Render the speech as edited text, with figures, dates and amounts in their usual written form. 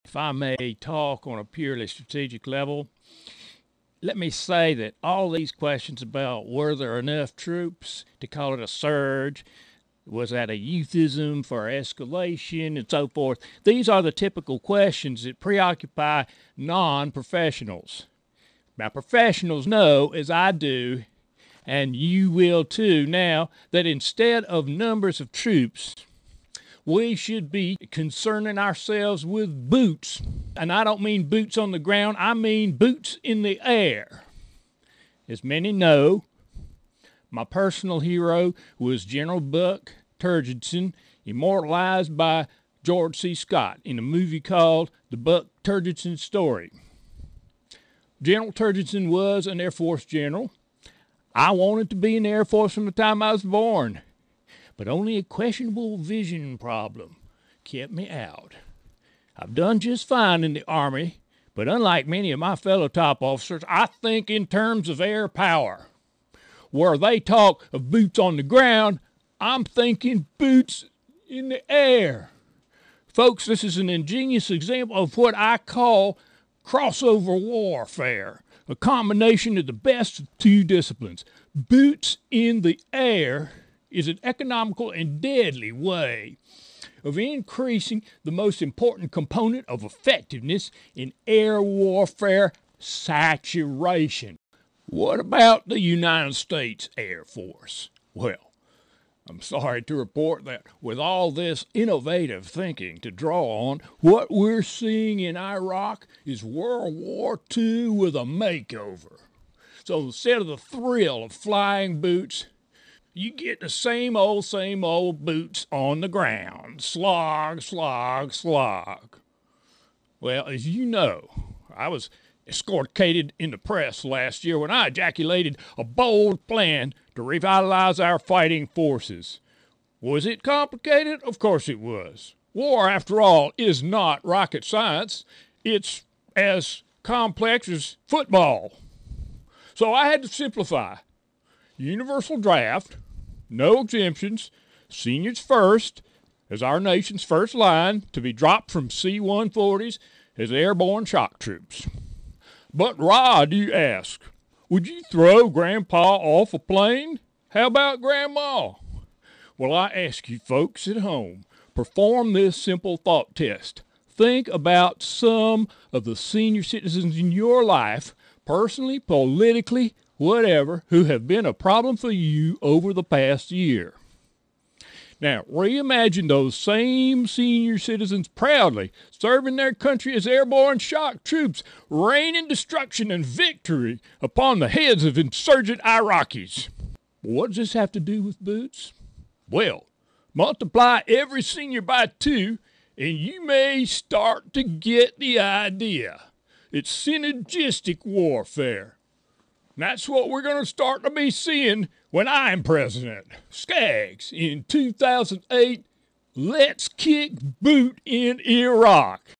If I may talk on a purely strategic level, let me say that all these questions about were there enough troops to call it a surge, was that a euphemism for escalation, and so forth, these are the typical questions that preoccupy non-professionals. Now, professionals know, as I do, and you will too now, that instead of numbers of troops, we should be concerning ourselves with boots. And I don't mean boots on the ground, I mean boots in the air. As many know, my personal hero was General Buck Turgidson, immortalized by George C. Scott in a movie called The Buck Turgidson Story. General Turgidson was an Air Force general. I wanted to be in the Air Force from the time I was born, but only a questionable vision problem kept me out. I've done just fine in the Army, but unlike many of my fellow top officers, I think in terms of air power. Where they talk of boots on the ground, I'm thinking boots in the air. Folks, this is an ingenious example of what I call crossover warfare, a combination of the best of two disciplines. Boots in the air is an economical and deadly way of increasing the most important component of effectiveness in air warfare: saturation. What about the United States Air Force? Well, I'm sorry to report that with all this innovative thinking to draw on, what we're seeing in Iraq is World War II with a makeover. So instead of the thrill of flying boots, you get the same old boots on the ground. Slog, slog, slog. Well, as you know, I was escorted in the press last year when I ejaculated a bold plan to revitalize our fighting forces. Was it complicated? Of course it was. War, after all, is not rocket science. It's as complex as football. So I had to simplify. Universal draft, no exemptions, seniors first, as our nation's first line to be dropped from C-140s as airborne shock troops. But Rod, you ask, would you throw Grandpa off a plane? How about Grandma? Well, I ask you folks at home, perform this simple thought test. Think about some of the senior citizens in your life, personally, politically, whatever, who have been a problem for you over the past year. Now, reimagine those same senior citizens proudly serving their country as airborne shock troops, raining destruction and victory upon the heads of insurgent Iraqis. What does this have to do with boots? Well, multiply every senior by 2, and you may start to get the idea. It's synergistic warfare. And that's what we're going to start to be seeing when I'm president. Skaggs, in 2008, let's kick boot in Iraq.